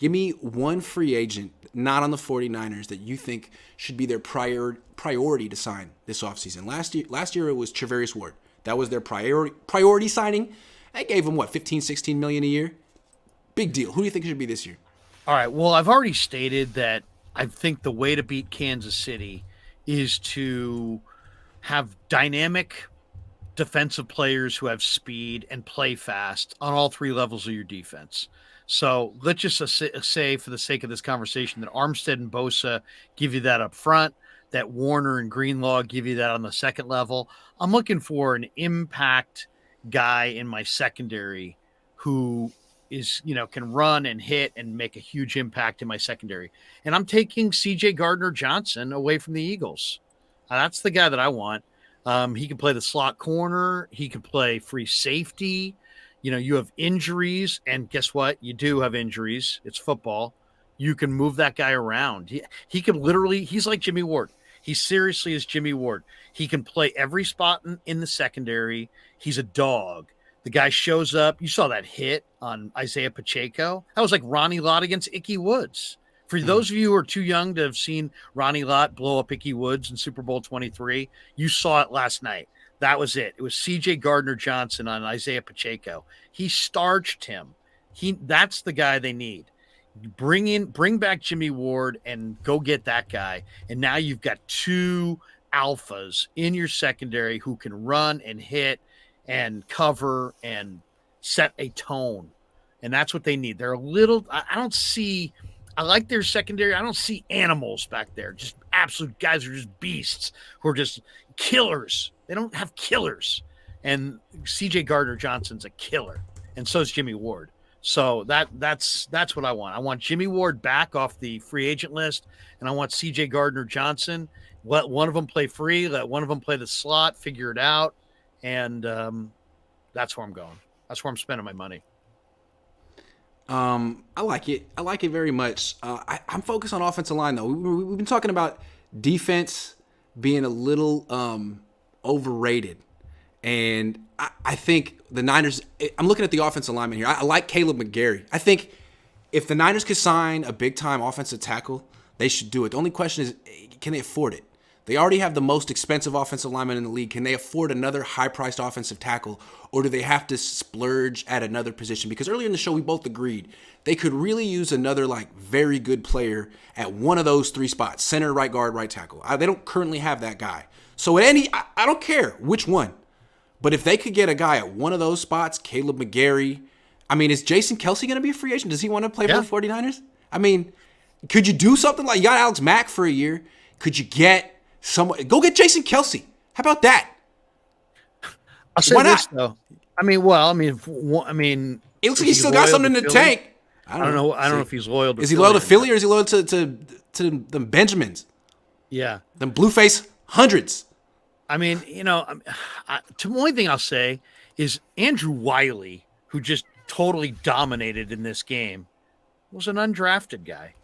Give me one free agent not on the 49ers that you think should be their priority to sign this offseason. Last year it was Travarius Ward. That was their priority signing. I gave him, 15, 16 million a year? Big deal. Who do you think it should be this year? All right. Well, I've already stated that I think the way to beat Kansas City is to have dynamic defensive players who have speed and play fast on all three levels of your defense. So let's just say, for the sake of this conversation, that Armstead and Bosa give you that up front, that Warner and Greenlaw give you that on the second level. I'm looking for an impact guy in my secondary who is, can run and hit and make a huge impact in my secondary. And I'm taking CJ Gardner-Johnson away from the Eagles. That's the guy that I want. He can play the slot corner. He can play free safety. You have injuries, and guess what? You do have injuries. It's football. You can move that guy around. He can literally, he's like Jimmy Ward. He seriously is Jimmy Ward. He can play every spot in the secondary. He's a dog. The guy shows up. You saw that hit on Isaiah Pacheco. That was like Ronnie Lott against Ickey Woods. For those of you who are too young to have seen Ronnie Lott blow up Ickey Woods in Super Bowl 23, you saw it last night. That was it. It was CJ Gardner-Johnson on Isaiah Pacheco. He starched him. That's the guy they need. Bring back Jimmy Ward and go get that guy. And now you've got two alphas in your secondary who can run and hit and cover and set a tone. And that's what they need. They're a little, I like their secondary. I don't see animals back there. Just absolute guys who are just beasts who are just killers. They don't have killers. And CJ Gardner-Johnson's a killer. And so is Jimmy Ward. So that's what I want. I want Jimmy Ward back off the free agent list. And I want CJ Gardner-Johnson. Let one of them play free. Let one of them play the slot. Figure it out. And that's where I'm going. That's where I'm spending my money. I like it. I like it very much. I'm focused on offensive line, though. We've been talking about defense being a little overrated. And I think the Niners, I'm looking at the offensive lineman here. I like Caleb McGarry. I think if the Niners could sign a big-time offensive tackle, they should do it. The only question is, can they afford it? They already have the most expensive offensive lineman in the league. Can they afford another high-priced offensive tackle, or do they have to splurge at another position? Because earlier in the show, we both agreed they could really use another very good player at one of those three spots: center, right guard, right tackle. They don't currently have that guy. So I don't care which one. But if they could get a guy at one of those spots, Caleb McGarry, is Jason Kelce going to be a free agent? Does he want to play for the 49ers? Could you do something like you got Alex Mack for a year? Could you get someone? Go get Jason Kelce. How about that? I'll say Why this, not? though. It looks like he's still got something in the tank. I don't know if he's loyal to Is he loyal to Philly or is he loyal to the Benjamins? Yeah. Them Blueface hundreds. The only thing I'll say is Andrew Wiley, who just totally dominated in this game, was an undrafted guy.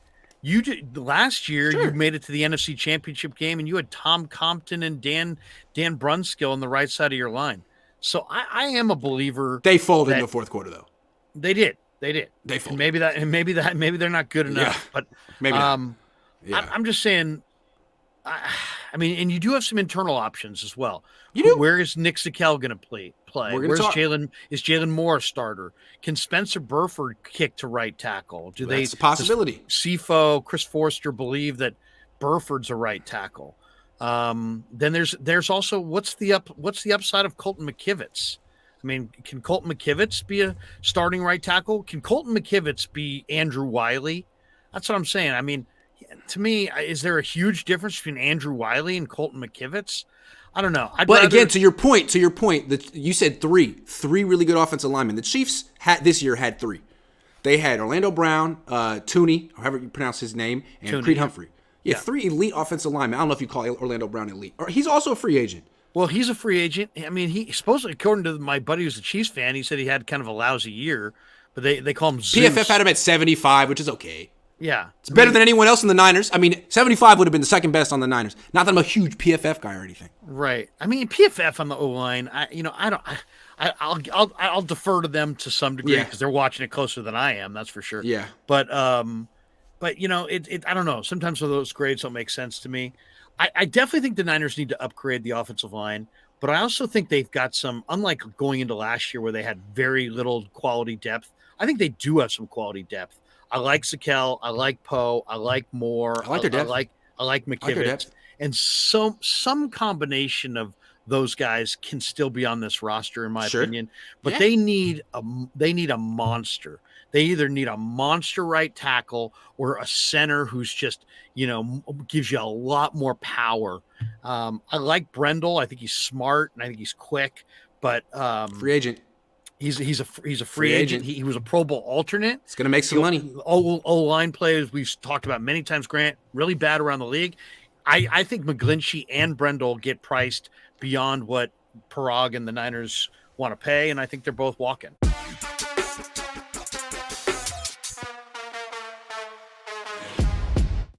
Last year, You made it to the NFC Championship game, and you had Tom Compton and Dan Brunskill on the right side of your line. So I am a believer. They folded in the fourth quarter, though. They did. They folded. And maybe they're not good enough. Yeah, but maybe. Yeah. I'm just saying. And you do have some internal options as well. You do. Where is Nick Zakelj going to play? Where's Jalen? Is Jalen Moore a starter? Can Spencer Burford kick to right tackle? That's a possibility. Does CFO, Chris Forster, believe that Burford's a right tackle? Then there's also what's the upside of Colton McKivitz? Can Colton McKivitz be a starting right tackle? Can Colton McKivitz be Andrew Wiley? That's what I'm saying. To me, is there a huge difference between Andrew Wiley and Colton McKivitz? I don't know. Again, to your point, that you said three really good offensive linemen. The Chiefs this year had three. They had Orlando Brown, Tooney, however you pronounce his name, and Tooney, Creed Humphrey. Yeah, three elite offensive linemen. I don't know if you call Orlando Brown elite. He's also a free agent. Well, he's a free agent. He supposedly, according to my buddy who's a Chiefs fan, he said he had kind of a lousy year, but they call him Zeus. PFF had him at 75, which is okay. Yeah. It's better than anyone else in the Niners. I mean, 75 would have been the second best on the Niners. Not that I'm a huge PFF guy or anything. Right. I mean, PFF on the O line. I'll defer to them to some degree Yeah. because they're watching it closer than I am. That's for sure. Yeah. But I don't know. Sometimes those grades don't make sense to me. I definitely think the Niners need to upgrade the offensive line, but I also think they've got some. Unlike going into last year where they had very little quality depth, I think they do have some quality depth. I like Sakel. I like Poe. I like Moore. I like their depth. I like I like their McKivitz. depth. And some combination of those guys can still be on this roster, in my Sure. opinion. But Yeah. they need a monster. They either need a monster right tackle or a center who's just gives you a lot more power. I like Brendel. I think he's smart and I think he's quick. But Free agent. he's a free agent. He was a Pro Bowl alternate. It's going to make some money. O-line players we've talked about many times, Grant, really bad around the league. I think McGlinchey and Brendel get priced beyond what Parag and the Niners want to pay, and I think they're both walking.